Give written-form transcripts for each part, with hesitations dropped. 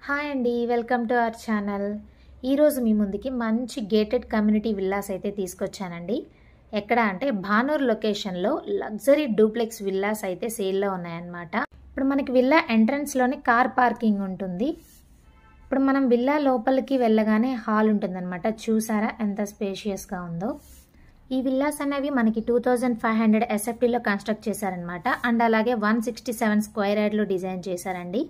Hi అండి, welcome to our channel. ఈరోజు మీ ముందుకి మంచి గేటెడ్ కమ్యూనిటీ విల్లాస్ అయితే తీసుకొచ్చానండి. ఎక్కడ అంటే భానూర్ లొకేషన్లో లగ్జరీ డూప్లెక్స్ విల్లాస్ అయితే సేల్లో ఉన్నాయన్నమాట. ఇప్పుడు మనకి విల్లా ఎంట్రన్స్లోనే కార్ పార్కింగ్ ఉంటుంది. ఇప్పుడు మనం విల్లా లోపలికి వెళ్ళగానే హాల్ ఉంటుందన్నమాట. చూసారా ఎంత స్పేషియస్గా ఉందో. ఈ విల్లాస్ అనేవి మనకి 2500 ఎస్ఎఫ్టీలో కన్స్ట్రక్ట్ చేశారనమాట. అండ్ అలాగే 167 స్క్వేర్ యార్డ్లో డిజైన్ చేశారండి.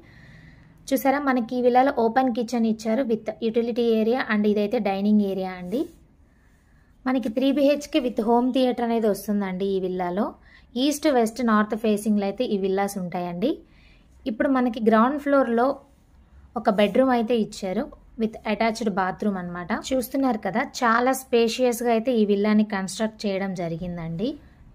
చూసారా, మనకి ఈ విల్లాలో ఓపెన్ కిచెన్ ఇచ్చారు విత్ యూటిలిటీ ఏరియా. అండ్ ఇదైతే డైనింగ్ ఏరియా అండి. మనకి 3 BHK విత్ హోమ్ థియేటర్ అనేది వస్తుందండి ఈ విల్లాలో. ఈస్ట్ వెస్ట్ నార్త్ ఫేసింగ్లో అయితే ఈ విల్లాస్ ఉంటాయండి. ఇప్పుడు మనకి గ్రౌండ్ ఫ్లోర్లో ఒక బెడ్రూమ్ అయితే ఇచ్చారు విత్ అటాచ్డ్ బాత్రూమ్ అనమాట. చూస్తున్నారు కదా, చాలా స్పేషియస్గా అయితే ఈ విల్లాని కన్స్ట్రక్ట్ చేయడం జరిగిందండి.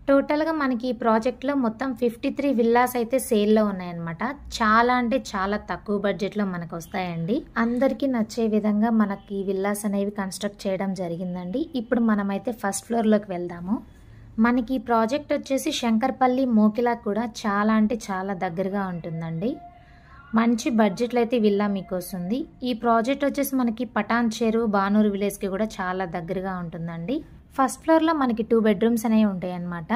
టోటల్గా మనకి ఈ ప్రాజెక్ట్లో మొత్తం 53 విల్లాస్ అయితే సేల్లో ఉన్నాయన్నమాట. చాలా అంటే చాలా తక్కువ బడ్జెట్లో మనకు వస్తాయండి. అందరికీ నచ్చే విధంగా మనకి ఈ విల్లాస్ అనేవి కన్స్ట్రక్ట్ చేయడం జరిగిందండి. ఇప్పుడు మనమైతే ఫస్ట్ ఫ్లోర్లోకి వెళ్దాము. మనకి ఈ ప్రాజెక్ట్ వచ్చేసి శంకర్పల్లి మోకిలా కూడా చాలా అంటే చాలా దగ్గరగా ఉంటుందండి. మంచి బడ్జెట్లో అయితే విల్లా మీకు వస్తుంది. ఈ ప్రాజెక్ట్ వచ్చేసి మనకి పటాన్ చెరువు భానూరు విలేజ్కి కూడా చాలా దగ్గరగా ఉంటుందండి. ఫస్ట్ ఫ్లోర్లో మనకి 2 బెడ్రూమ్స్ అనేవి ఉంటాయి అన్నమాట.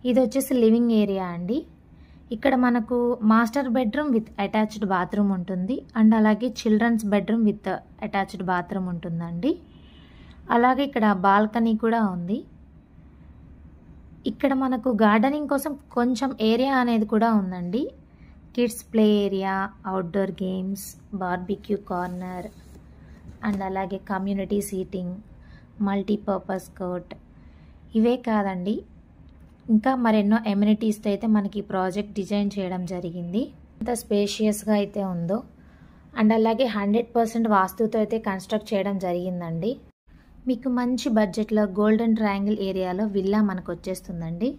ఇది వచ్చేసి లివింగ్ ఏరియా అండి. ఇక్కడ మనకు master bedroom with attached bathroom ఉంటుంది. అండ్ అలాగే children's bedroom with attached bathroom ఉంటుందండి. అలాగే ఇక్కడ బాల్కనీ కూడా ఉంది. ఇక్కడ మనకు గార్డెనింగ్ కోసం కొంచెం ఏరియా అనేది కూడా ఉందండి. Kids play area, outdoor games, barbecue corner, and అలాగే కమ్యూనిటీ సీటింగ్, మల్టీపర్పస్ కోర్ట్. ఇవే కాదండి, ఇంకా మరెన్నో ఎమ్యూనిటీస్తో అయితే మనకి ప్రాజెక్ట్ డిజైన్ చేయడం జరిగింది. ఎంత స్పేషియస్గా అయితే ఉందో. అండ్ అలాగే 100% వాస్తుతో అయితే కన్స్ట్రక్ట్ చేయడం జరిగిందండి. మీకు మంచి బడ్జెట్లో గోల్డెన్ ట్రయాంగిల్ ఏరియాలో విల్లా మనకు వచ్చేస్తుందండి.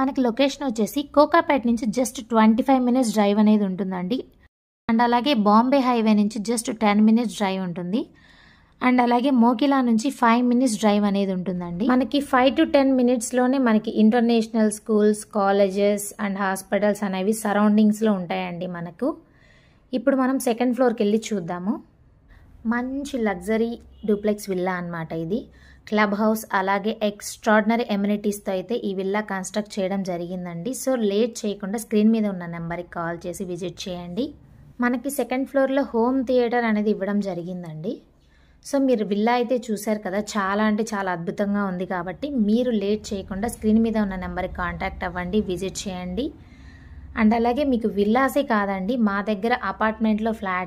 మనకి లొకేషన్ వచ్చేసి కోకాపేట నుంచి జస్ట్ 25 minutes డ్రైవ్ అనేది ఉంటుందండి. అండ్ అలాగే బాంబే హైవే నుంచి జస్ట్ 10 minutes డ్రైవ్ ఉంటుంది. అండ్ అలాగే మోకిలా నుంచి 5 minutes డ్రైవ్ అనేది ఉంటుందండి. మనకి 5 to 10 minutesలోనే మనకి international schools, colleges and hospitals అనేవి సరౌండింగ్స్లో ఉంటాయండి మనకు. ఇప్పుడు మనం సెకండ్ ఫ్లోర్కి వెళ్ళి చూద్దాము. మంచి లగ్జరీ డూప్లెక్స్ విల్లా అనమాట ఇది. క్లబ్ హౌస్ అలాగే ఎక్స్ట్రాడినరీ ఎమ్యూనిటీస్తో అయితే ఈ విల్లా కన్స్ట్రక్ట్ చేయడం జరిగిందండి. సో లేట్ చేయకుండా స్క్రీన్ మీద ఉన్న నెంబర్కి కాల్ చేసి విజిట్ చేయండి. మనకి సెకండ్ ఫ్లోర్లో హోమ్ థియేటర్ అనేది ఇవ్వడం జరిగిందండి. సో మీరు విల్లా అయితే చూశారు కదా, చాలా అంటే చాలా అద్భుతంగా ఉంది. కాబట్టి మీరు లేట్ చేయకుండా స్క్రీన్ మీద ఉన్న నెంబర్కి కాంటాక్ట్ అవ్వండి, విజిట్ చేయండి. అండ్ అలాగే మీకు విల్లాసే కాదండి, మా దగ్గర అపార్ట్మెంట్లో ఫ్లాట్